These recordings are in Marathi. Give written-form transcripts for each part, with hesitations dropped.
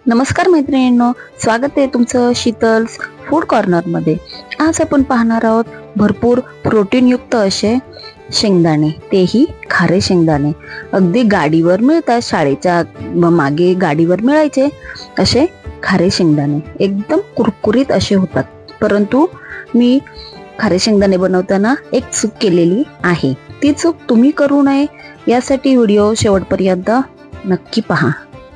नमस्कार मैत्रिणींनो, स्वागत आहे तुमचं शीतल्स फूड कॉर्नरमध्ये. आज आपण पाहणार आहोत भरपूर प्रोटीनयुक्त असे शेंगदाणे, तेही खारे शेंगदाणे. अगदी गाडीवर मिळतात, शाळेच्या मागे गाडीवर मिळायचे असे खारे शेंगदाणे. एकदम कुरकुरीत असे होतात. परंतु मी खारे शेंगदाणे बनवताना एक चूक केलेली आहे. ती चूक तुम्ही करू नये यासाठी व्हिडिओ शेवटपर्यंत नक्की पहा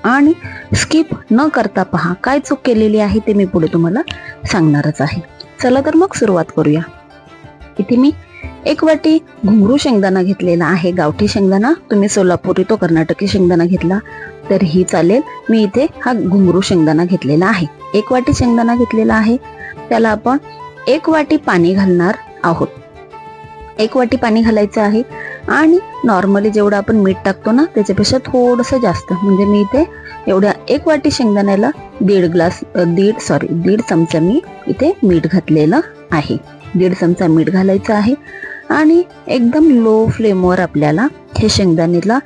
आणि स्किप न करता पहा. काय चूक केलेली आहे ते मी पुढे तुम्हाला सांगणारच आहे. चला तर मग सुरुवात करूया. इथे मी 1 वाटी घुंगरू शेंगदाणा घेतलेला आहे. गावठी शेंगदाणा, तुम्ही सोलापुरी तो कर्नाटकी शेंगदाणा घेतला तरीही चालेल. मी इथे हा घुंगरू शेंगदाणा घेतलेला आहे. 1 वाटी शेंगदाणा घेतलेला आहे. त्याला आपण 1 वाटी पाणी घालणार आहोत. 1 वाटी पाणी घालायचं आहे आणि नॉर्मली जेवढं आपण मीठ टाकतो ना त्याच्यापेक्षा थोडंसं जास्त, म्हणजे मी इथे एवढ्या 1 वाटी शेंगदाण्याला 1.5 चमचा मी इथे मीठ घातलेलं आहे. 1.5 चमचा मीठ घालायचं आहे आणि एकदम लो फ्लेमवर आपल्याला हे शेंगदाण्याला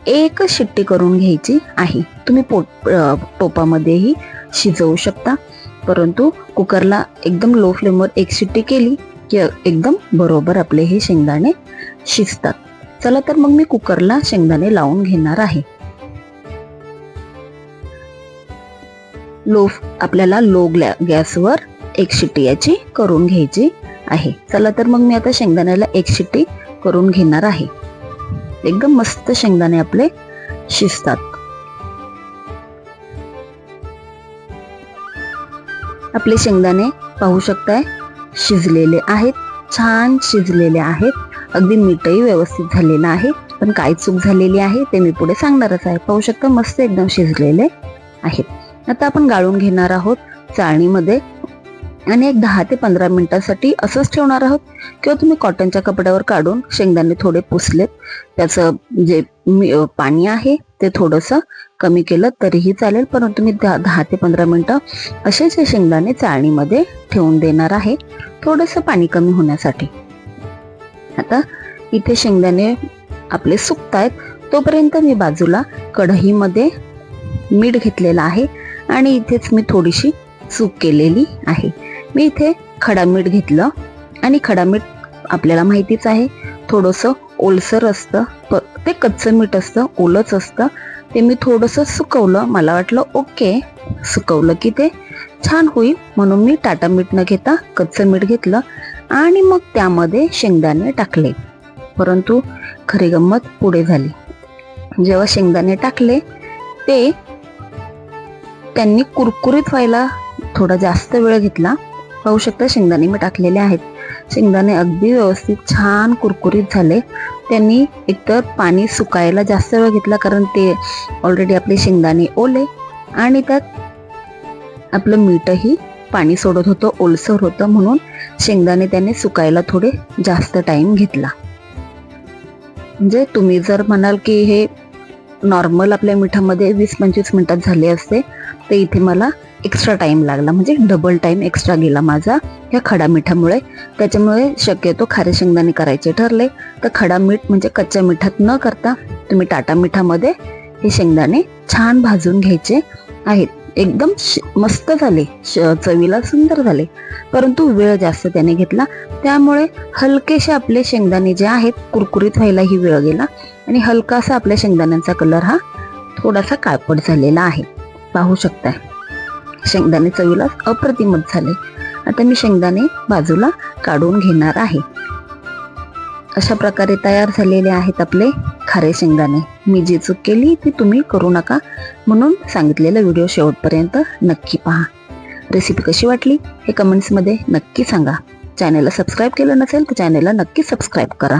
1 शिट्टी करून घ्यायची आहे. तुम्ही टोपामध्येही शिजवू शकता, परंतु कुकरला एकदम लो फ्लेमवर 1 शिट्टी केली की एकदम बरोबर आपले हे शेंगदाणे शिजतात. चला तर मग मी कुकरला शेंगदाणे लावून घेणार आहे. आपल्याला लो गॅसवर 1 शिट्टी याची करून घ्यायची आहे. चला तर मग मी आता शेंगदाण्याला 1 शिट्टी करून घेणार आहे. एकदम मस्त शेंगदाणे आपले शिजतात. आपले शेंगदाणे पाहू शकताय शिजलेले आहेत, छान शिजलेले आहेत. अगदी मीठही व्यवस्थित झालेलं आहे. पण काय चूक झालेली आहे ते मी पुढे सांगणारच आहे. पाहू शकता मस्त एकदम शिजलेले आहेत. आता आपण गाळून घेणार आहोत चाळणीमध्ये आणि एक 10 ते 15 मिनिटांसाठी असंच ठेवणार आहोत. किंवा तुम्ही कॉटनच्या कपड्यावर काढून शेंगदाणे थोडे पुसलेत, त्याचं जे पाणी आहे ते थोडंसं कमी केलं तरीही चालेल. परंतु मी 10 ते 15 मिनिटं असेच हे शेंगदाणे चाळणीमध्ये ठेवून देणार आहे, थोडंसं पाणी कमी होण्यासाठी. आता इथे शेंगदाणे आपले सुकतायत, तोपर्यंत मी बाजूला कढईमध्ये मीठ घेतलेलं आहे आणि इथेच मी थोडीशी चूक केलेली आहे. मी इथे खडा मीठ घेतलं आणि खडा मीठ आपल्याला माहितीच आहे थोडंसं ओलसर असतं, ते कच्चं मीठ असतं, ओलच असतं. ते मी थोडंसं सुकवलं. मला वाटलं ओके, सुकवलं की ते छान होईल, म्हणून मी टाटा मीठ न घेता कच्चं मीठ घेतलं आणि मग त्यामध्ये शेंगदाणे टाकले. परंतु खरी गंमत पुढे झाली. जेव्हा शेंगदाणे टाकले ते त्यांनी कुरकुरीत व्हायला थोडा जास्त वेळ घेतला. पाहू शकता शेंगदाणे मी टाकलेले आहेत. शेंगदाणे अगदी व्यवस्थित छान कुरकुरीत झाले. त्यांनी एकतर पाणी सुकायला जास्त वेळ घेतला, कारण ते ऑलरेडी आपले शेंगदाणे ओले आणि त्यात आपलं मीठही पाणी सोडत होतं, ओलसर होतं, म्हणून शेंगदाणे त्याने सुकायला थोडे जास्त टाइम घेतला. म्हणजे तुम्ही जर म्हणाल की हे नॉर्मल आपल्या मिठामध्ये 20-25 मिनिटात झाले असते, तर इथे मला एक्स्ट्रा टाइम लागला, म्हणजे डबल टाइम एक्स्ट्रा गेला माझा या खडा मिठामुळे. त्याच्यामुळे शक्यतो खारे शेंगदाणे करायचे ठरले तर खडा मीठ म्हणजे कच्च्या मिठात न करता तुम्ही टाटा मिठामध्ये हे शेंगदाणे छान भाजून घ्यायचे आहेत. एकदम मस्त झाले, चवीला सुंदर झाले, परंतु वेळ जास्त त्याने घेतला. त्यामुळे हलकेसे आपले शेंगदाणे जे आहेत कुरकुरीत व्हायलाही वेळ गेला आणि हलकासा आपल्या शेंगदाण्यांचा कलर हा थोडासा काळपट झालेला आहे. पाहू शकताय शेंगदाणे चवीला अप्रतिमच झाले. आता मी शेंगदाणे बाजूला काढून घेणार आहे. अशा प्रकारे तयार झालेले आहेत आपले खारे शेंगदाणे. मी जी चूक केली ती तुम्ही करू नका, म्हणून सांगितलेला व्हिडिओ शेवटपर्यंत नक्की पहा. रेसिपी कशी वाटली हे कमेंट्समध्ये नक्की सांगा. चॅनलला सबस्क्राईब केलं नसेल तर चॅनलला नक्की सबस्क्राईब करा.